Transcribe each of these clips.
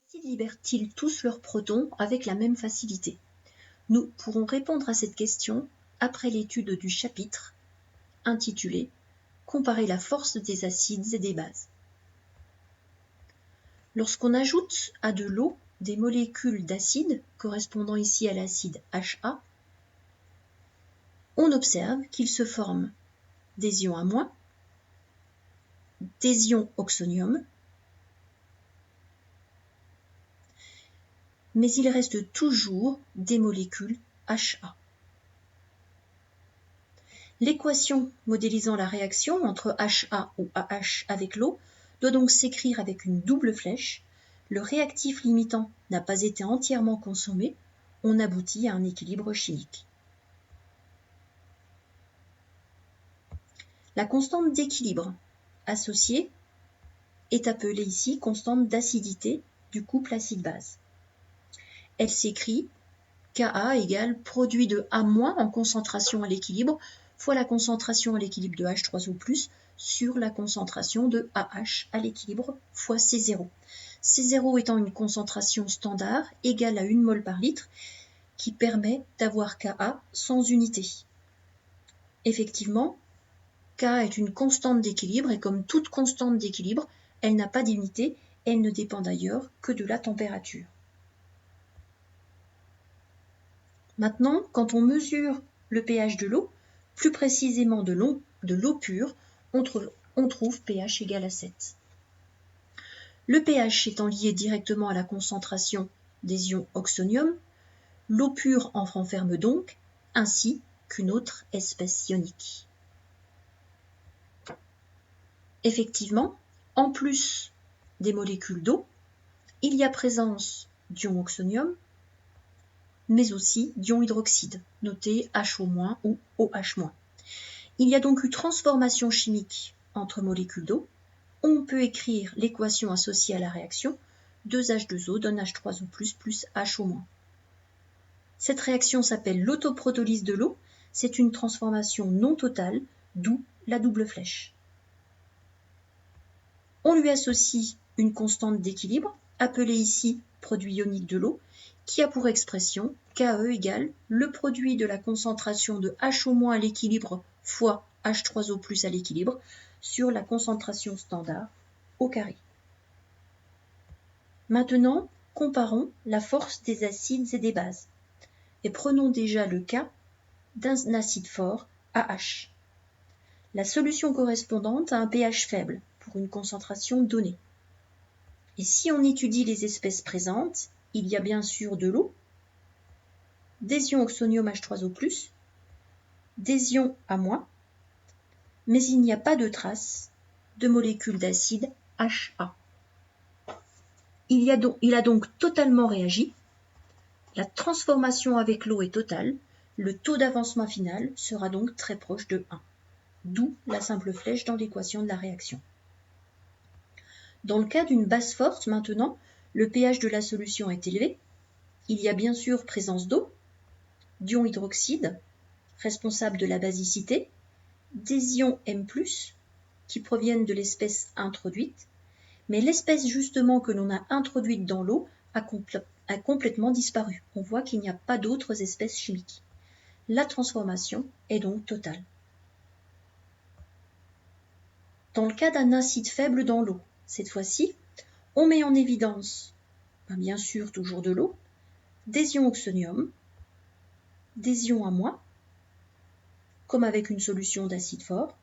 acides libèrent-ils tous leurs protons avec la même facilité? Nous pourrons répondre à cette question après l'étude du chapitre intitulé « Comparer la force des acides et des bases ». Lorsqu'on ajoute à de l'eau des molécules d'acide, correspondant ici à l'acide HA, on observe qu'il se forme des ions A-, des ions oxonium, mais il reste toujours des molécules HA. L'équation modélisant la réaction entre HA ou AH avec l'eau doit donc s'écrire avec une double flèche. Le réactif limitant n'a pas été entièrement consommé, on aboutit à un équilibre chimique. La constante d'équilibre associée est appelée ici constante d'acidité du couple acide-base. Elle s'écrit Ka égale produit de A- en concentration à l'équilibre fois la concentration à l'équilibre de H3O+, sur la concentration de AH à l'équilibre fois C0. C0 étant une concentration standard égale à 1 mol par litre qui permet d'avoir Ka sans unité. Effectivement, Ka est une constante d'équilibre et comme toute constante d'équilibre, elle n'a pas d'unité, elle ne dépend d'ailleurs que de la température. Maintenant, quand on mesure le pH de l'eau, plus précisément de l'eau pure, on trouve pH égal à 7. Le pH étant lié directement à la concentration des ions oxonium, l'eau pure en renferme donc, ainsi qu'une autre espèce ionique. Effectivement, en plus des molécules d'eau, il y a présence d'ions oxonium, mais aussi d'ions hydroxyde, notés HO- ou OH-. Il y a donc eu transformation chimique entre molécules d'eau. On peut écrire l'équation associée à la réaction, 2H2O donne H3O+, plus HO-. Cette réaction s'appelle l'autoprotolyse de l'eau, c'est une transformation non totale, d'où la double flèche. On lui associe une constante d'équilibre, appelée ici produit ionique de l'eau, qui a pour expression Ke égale le produit de la concentration de HO- à l'équilibre fois H3O+ à l'équilibre sur la concentration standard au carré. Maintenant, comparons la force des acides et des bases. Et prenons déjà le cas d'un acide fort, AH. La solution correspondante a un pH faible pour une concentration donnée. Et si on étudie les espèces présentes, il y a bien sûr de l'eau, des ions oxonium H3O+, des ions A-, mais il n'y a pas de trace de molécules d'acide HA. Il a donc totalement réagi. La transformation avec l'eau est totale. Le taux d'avancement final sera donc très proche de 1. D'où la simple flèche dans l'équation de la réaction. Dans le cas d'une base forte, maintenant, le pH de la solution est élevé. Il y a bien sûr présence d'eau, d'ions hydroxyde, responsable de la basicité, des ions M+, qui proviennent de l'espèce introduite, mais l'espèce justement que l'on a introduite dans l'eau a complètement disparu. On voit qu'il n'y a pas d'autres espèces chimiques. La transformation est donc totale. Dans le cas d'un acide faible dans l'eau, cette fois-ci, on met en évidence, bien sûr toujours de l'eau, des ions oxonium, des ions A-, comme avec une solution d'acide fort,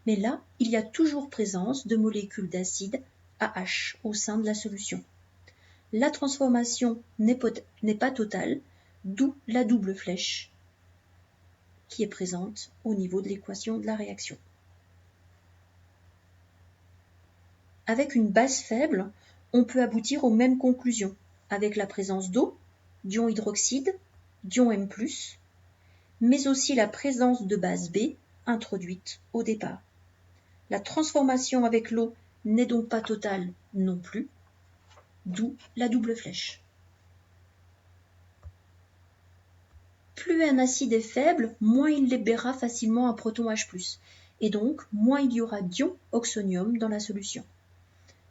mais là, il y a toujours présence de molécules d'acide AH au sein de la solution. La transformation n'est pas totale, d'où la double flèche qui est présente au niveau de l'équation de la réaction. Avec une base faible, on peut aboutir aux mêmes conclusions, avec la présence d'eau, d'ions hydroxyde, d'ions M+, mais aussi la présence de base B introduite au départ. La transformation avec l'eau n'est donc pas totale non plus, d'où la double flèche. Plus un acide est faible, moins il libérera facilement un proton H+, et donc moins il y aura d'ions oxonium dans la solution.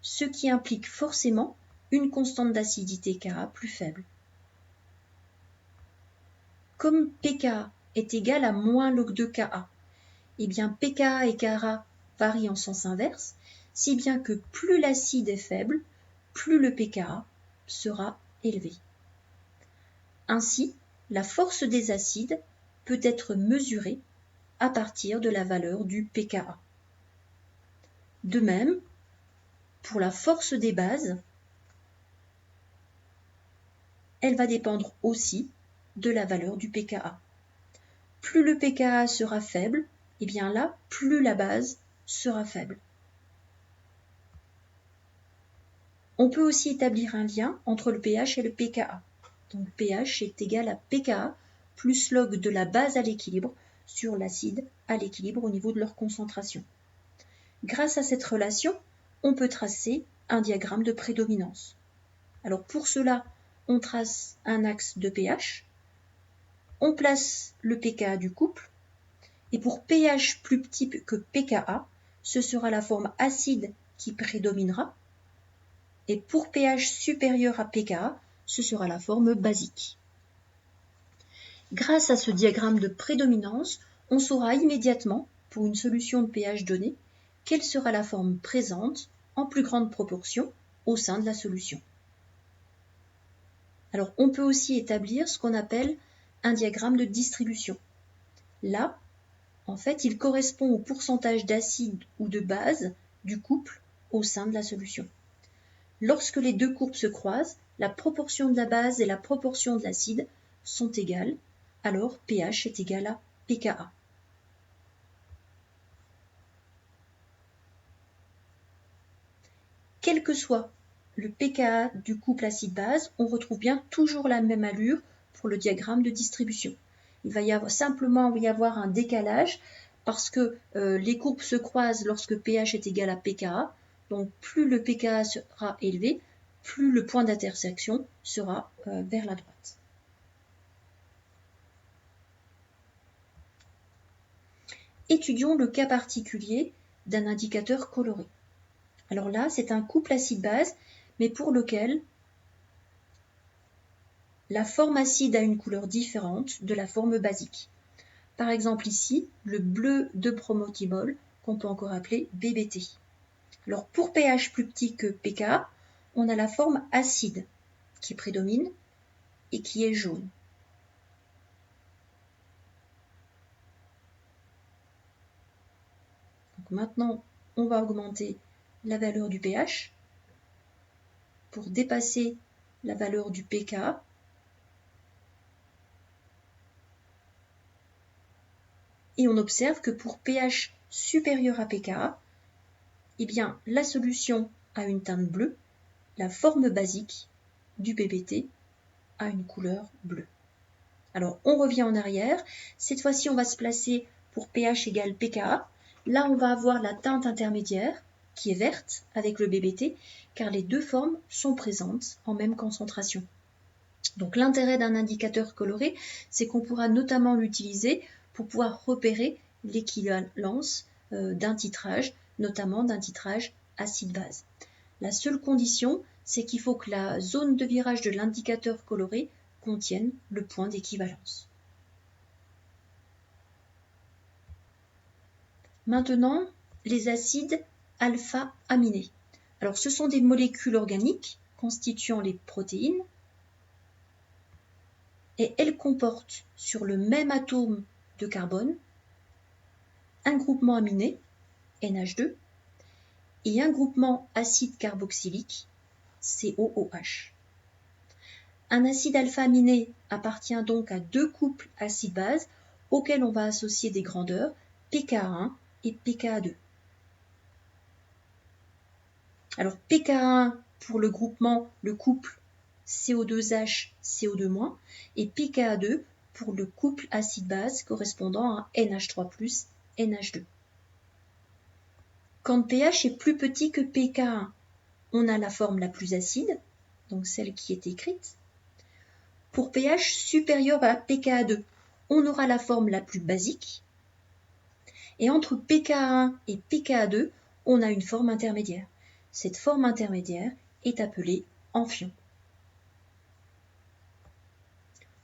Ce qui implique forcément une constante d'acidité Ka plus faible. Comme pKa est égal à moins log de Ka, eh bien pKa et Ka varient en sens inverse, si bien que plus l'acide est faible, plus le pKa sera élevé. Ainsi, la force des acides peut être mesurée à partir de la valeur du pKa. De même, pour la force des bases, elle va dépendre aussi de la valeur du pKa. Plus le pKa sera faible, et bien là, plus la base sera faible. On peut aussi établir un lien entre le pH et le pKa. Donc pH est égal à pKa plus log de la base à l'équilibre sur l'acide à l'équilibre au niveau de leur concentration. Grâce à cette relation, on peut tracer un diagramme de prédominance. Alors pour cela, on trace un axe de pH, on place le pKa du couple, et pour pH plus petit que pKa, ce sera la forme acide qui prédominera, et pour pH supérieur à pKa, ce sera la forme basique. Grâce à ce diagramme de prédominance, on saura immédiatement, pour une solution de pH donnée, quelle sera la forme présente en plus grande proportion au sein de la solution. Alors, on peut aussi établir ce qu'on appelle un diagramme de distribution. Là, en fait, il correspond au pourcentage d'acide ou de base du couple au sein de la solution. Lorsque les deux courbes se croisent, la proportion de la base et la proportion de l'acide sont égales, alors pH est égal à pKa. Quel que soit le pKa du couple acide-base, on retrouve bien toujours la même allure pour le diagramme de distribution. Il va simplement y avoir un décalage parce que les courbes se croisent lorsque pH est égal à pKa. Donc plus le pKa sera élevé, plus le point d'intersection sera vers la droite. Étudions le cas particulier d'un indicateur coloré. Alors là, c'est un couple acide-base, mais pour lequel la forme acide a une couleur différente de la forme basique. Par exemple ici, le bleu de promotimol, qu'on peut encore appeler BBT. Alors pour pH plus petit que pKa, on a la forme acide qui prédomine et qui est jaune. Donc maintenant, on va augmenter la valeur du pH pour dépasser la valeur du pKa. Et on observe que pour pH supérieur à pKa, eh bien, la solution a une teinte bleue, la forme basique du BBT a une couleur bleue. Alors, on revient en arrière. Cette fois-ci, on va se placer pour pH égale pKa. Là, on va avoir la teinte intermédiaire qui est verte avec le BBT, car les deux formes sont présentes en même concentration. Donc, l'intérêt d'un indicateur coloré, c'est qu'on pourra notamment l'utiliser pour pouvoir repérer l'équivalence d'un titrage, notamment d'un titrage acide-base. La seule condition, c'est qu'il faut que la zone de virage de l'indicateur coloré contienne le point d'équivalence. Maintenant, les acides alpha-aminés. Alors, ce sont des molécules organiques constituant les protéines et elles comportent sur le même atome de carbone un groupement aminé, NH2, et un groupement acide carboxylique, COOH. Un acide alpha-aminé appartient donc à deux couples acide-base auxquels on va associer des grandeurs pKa1 et pKa2. Alors pKa1 pour le groupement, le couple CO2H, CO2-, et pKa2 pour le couple acide-base correspondant à NH3+, NH2. Quand pH est plus petit que pKa1, on a la forme la plus acide, donc celle qui est écrite. Pour pH supérieur à pKa2, on aura la forme la plus basique. Et entre pKa1 et pKa2, on a une forme intermédiaire. Cette forme intermédiaire est appelée en fion.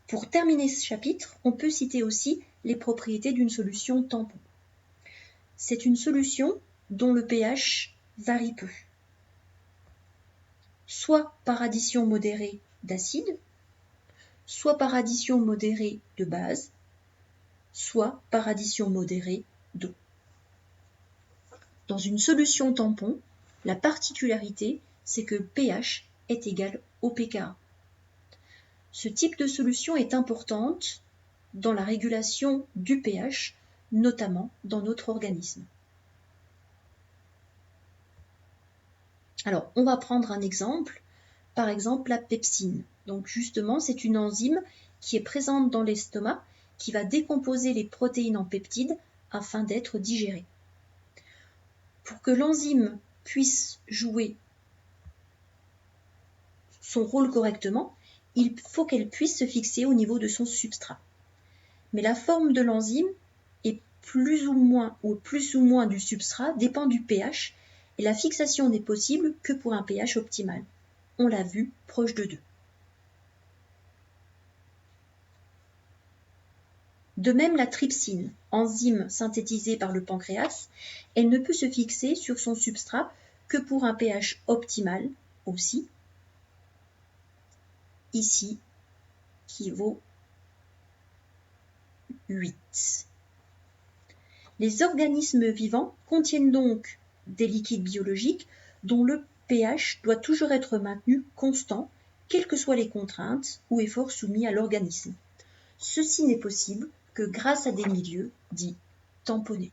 Pour terminer ce chapitre, on peut citer aussi les propriétés d'une solution tampon. C'est une solution dont le pH varie peu, soit par addition modérée d'acide, soit par addition modérée de base, soit par addition modérée d'eau. Dans une solution tampon, la particularité, c'est que le pH est égal au pKa. Ce type de solution est importante dans la régulation du pH, notamment dans notre organisme. Alors, on va prendre un exemple, par exemple la pepsine. Donc justement, c'est une enzyme qui est présente dans l'estomac, qui va décomposer les protéines en peptides afin d'être digérées. Pour que l'enzyme puisse jouer son rôle correctement, il faut qu'elle puisse se fixer au niveau de son substrat. Mais la forme de l'enzyme est plus ou moins du substrat dépend du pH et la fixation n'est possible que pour un pH optimal. On l'a vu, proche de 2. De même, la trypsine, enzyme synthétisée par le pancréas, elle ne peut se fixer sur son substrat que pour un pH optimal aussi, ici, qui vaut 8. Les organismes vivants contiennent donc des liquides biologiques dont le pH doit toujours être maintenu constant, quelles que soient les contraintes ou efforts soumis à l'organisme. Ceci n'est possible que grâce à des milieux dits tamponnés.